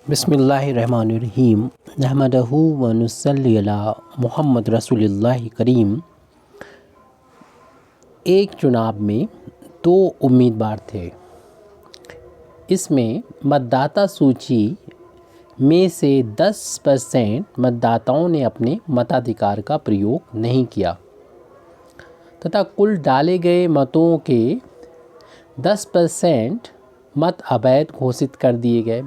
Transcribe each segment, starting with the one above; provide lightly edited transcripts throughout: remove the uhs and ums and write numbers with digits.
बिस्मिल्लाहिर्रहमानिर्रहीम नहमदहू व नुसल्ली अला मुहम्मद रसूलिल्लाहि करीम। एक चुनाव में दो उम्मीदवार थे। इसमें मतदाता सूची में से 10% मतदाताओं ने अपने मताधिकार का प्रयोग नहीं किया तथा कुल डाले गए मतों के 10% मत अवैध घोषित कर दिए गए।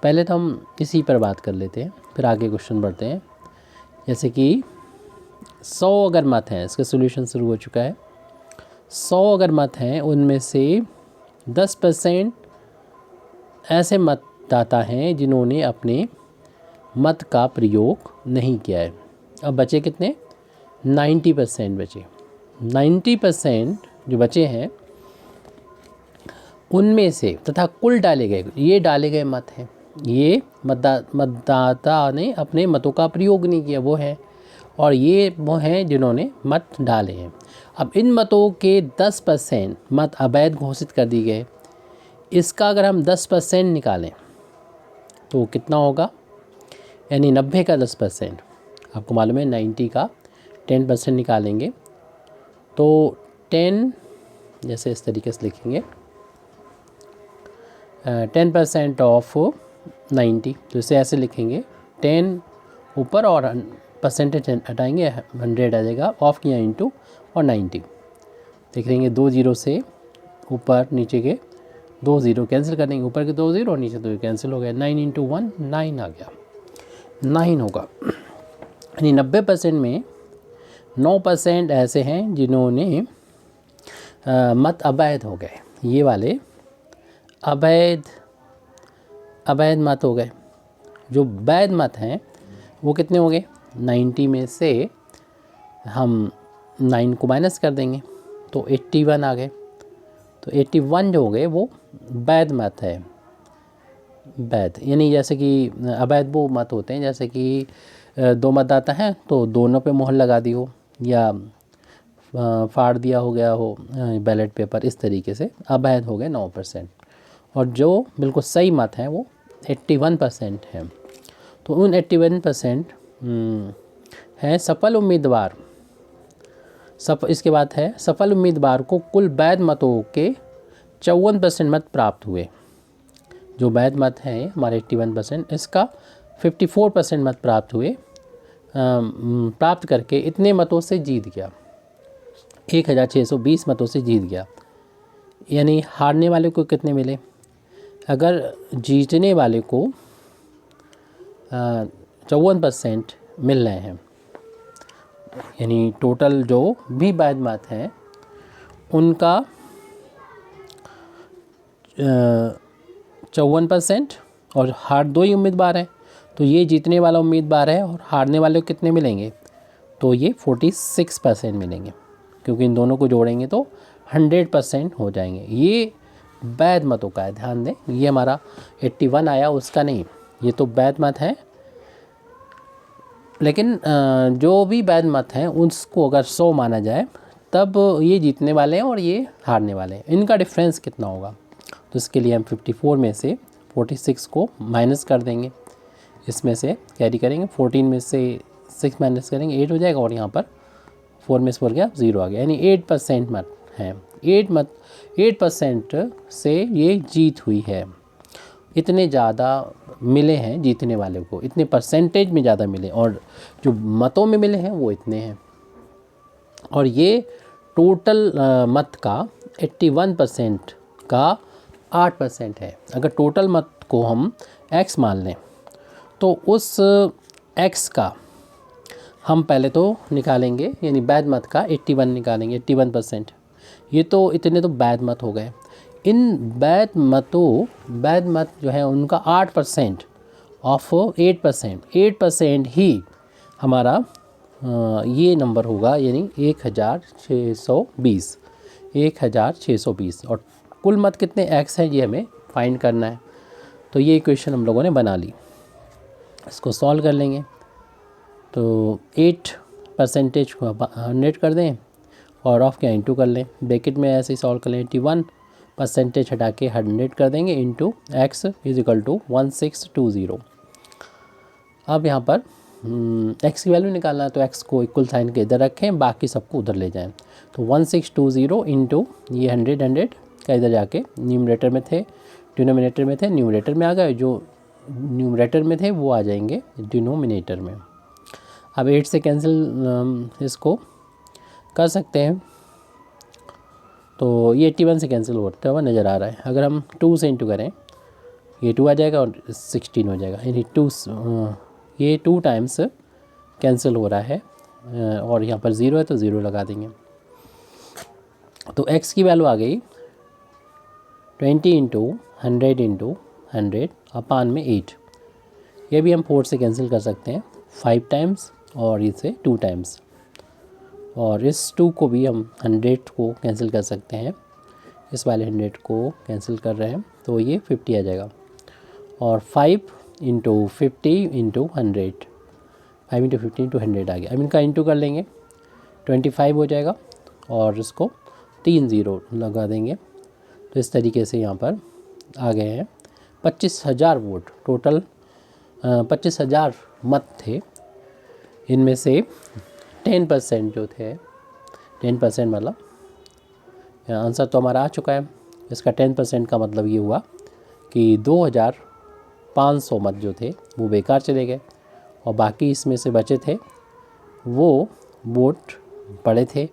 पहले तो हम इसी पर बात कर लेते हैं, फिर आगे क्वेश्चन बढ़ते हैं। जैसे कि 100 अगर मत हैं, इसका सॉल्यूशन शुरू हो चुका है। 100 अगर मत हैं, उनमें से 10% ऐसे मतदाता हैं जिन्होंने अपने मत का प्रयोग नहीं किया है। अब बचे कितने? 90% बचे। 90% जो बचे हैं उनमें से तथा कुल डाले गए मत हैं, ये मतदाता ने अपने मतों का प्रयोग नहीं किया वो है, और ये वो हैं जिन्होंने मत डाले हैं। अब इन मतों के 10% मत अवैध घोषित कर दिए गए। इसका अगर हम 10% निकालें तो कितना होगा? यानी 90 का 10%, आपको मालूम है 90 का 10% निकालेंगे तो 10, जैसे इस तरीके से लिखेंगे 10% ऑफ 90, तो इसे ऐसे लिखेंगे 10 ऊपर और परसेंटेज हटाएंगे 100 आ जाएगा, ऑफ किया इंटू और 90। देख लेंगे 2 जीरो से ऊपर नीचे के 2 ज़ीरो कैंसिल कर देंगे, ऊपर के 2 ज़ीरो नीचे 2 कैंसिल हो गया। 9 इंटू 1 9 आ गया, 9 होगा। यानी 90% में 9% ऐसे हैं जिन्होंने मत अवैध हो गए। ये वाले अवैध मत हो गए। जो वैध मत हैं वो कितने हो गए? 90 में से हम 9 को माइनस कर देंगे तो 81 आ गए। तो 81 जो हो गए वो वैध मत है। वैध यानी जैसे कि अवैध वो मत होते हैं जैसे कि 2 मतदाता हैं तो दोनों पे मोहर लगा दी हो या फाड़ दिया हो गया हो बैलेट पेपर, इस तरीके से अवैध हो गए 9%। और जो बिल्कुल सही मत हैं वो 81% हैं। तो उन 81% हैं सफल उम्मीदवार। इसके बाद है सफल उम्मीदवार को कुल वैध मतों के 54% मत प्राप्त हुए। जो वैध मत हैं हमारे 81%, इसका 54% मत प्राप्त हुए। प्राप्त करके इतने मतों से जीत गया, 1620 मतों से जीत गया। यानी हारने वाले को कितने मिले? अगर जीतने वाले को 54% मिल रहे हैं, यानी टोटल जो भी वैध मत हैं उनका 54%, और हार 2 ही उम्मीदवार हैं तो ये जीतने वाला उम्मीदवार है, और हारने वाले को कितने मिलेंगे? तो ये 46% मिलेंगे, क्योंकि इन दोनों को जोड़ेंगे तो 100% हो जाएंगे। ये वैध मतों का है, ध्यान दें। ये हमारा 81 आया उसका नहीं, ये तो वैध मत है। लेकिन जो भी वैध मत हैं उसको अगर 100 माना जाए तब ये जीतने वाले हैं और ये हारने वाले हैं। इनका डिफरेंस कितना होगा? तो इसके लिए हम 54 में से 46 को माइनस कर देंगे, इसमें से कैरी करेंगे, 14 में से 6 माइनस करेंगे 8 हो जाएगा, और यहाँ पर 4 में से 4 गया 0 आ गया। यानी 8% मत हैं। 8% से ये जीत हुई है। इतने ज़्यादा मिले हैं जीतने वाले को, इतने परसेंटेज में ज़्यादा मिले, और जो मतों में मिले हैं वो इतने हैं। और ये टोटल मत का 81% का 8% है। अगर टोटल मत को हम x मान लें तो उस x का हम पहले तो निकालेंगे, यानी वैध मत का 81 निकालेंगे, 81%। ये तो इतने तो वैध मत हो गए। इन वैध मत जो है उनका 8% ऑफ 8% ही हमारा ये नंबर होगा, यानी 1620। और कुल मत कितने x हैं ये हमें फाइंड करना है। तो ये इक्वेशन हम लोगों ने बना ली। इसको सॉल्व कर लेंगे तो 8% को 100 कर दें और ऑफ क्या इंटू कर लें, ब्रैकेट में ऐसे ही सॉल्व कर लें। परसेंटेज हटा के 100 कर देंगे into x is equal to 1620। अब यहाँ पर x की वैल्यू निकालना है तो x को इक्वल साइन के इधर रखें, बाकी सबको उधर ले जाएं। तो 1620 इंटू ये 100 का इधर जाके न्यूमरेटर में थे, डिनोमिनेटर में थे, न्यूमरेटर में आ गए, जो न्यूमरेटर में थे वो आ जाएंगे डिनोमिनेटर में। अब 8 से कैंसिल इसको कर सकते हैं, तो ये 81 से कैंसिल होता हुआ नज़र आ रहा है। अगर हम 2 से इंटू करें ये 2 आ जाएगा और 16 हो जाएगा, यानी ये 2 टाइम्स कैंसिल हो रहा है और यहाँ पर 0 है तो 0 लगा देंगे। तो x की वैल्यू आ गई 20 इंटू 100 अपान में 8। ये भी हम 4 से कैंसिल कर सकते हैं 5 टाइम्स और इसे 2 टाइम्स, और इस 2 को भी हम 100 को कैंसिल कर सकते हैं, इस वाले 100 को कैंसिल कर रहे हैं तो ये 50 आ जाएगा। और 5 इंटू 50 इंटू 100, 5 इंटू 50 इंटू 100 आ गया। अब इनका इंटू कर लेंगे 25 हो जाएगा और इसको 3 0 लगा देंगे। तो इस तरीके से यहाँ पर आ गए हैं 25,000 वोट। टोटल 25,000 मत थे, इनमें से 10% जो थे, 10% मतलब आंसर तो हमारा आ चुका है। इसका 10% का मतलब ये हुआ कि 2500 मत जो थे वो बेकार चले गए, और बाकी इसमें से बचे थे वो वोट पड़े थे,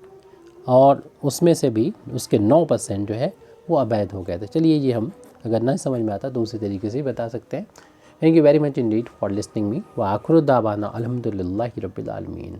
और उसमें से भी उसके 9% जो है वो अवैध हो गए थे। चलिए ये हम अगर नहीं समझ में आता दूसरे तरीके से बता सकते हैं। Thank you very much Indeed for listening me. व आखिर दावाना अल्हम्दुलिल्लाहि रब्बिल आलमीन।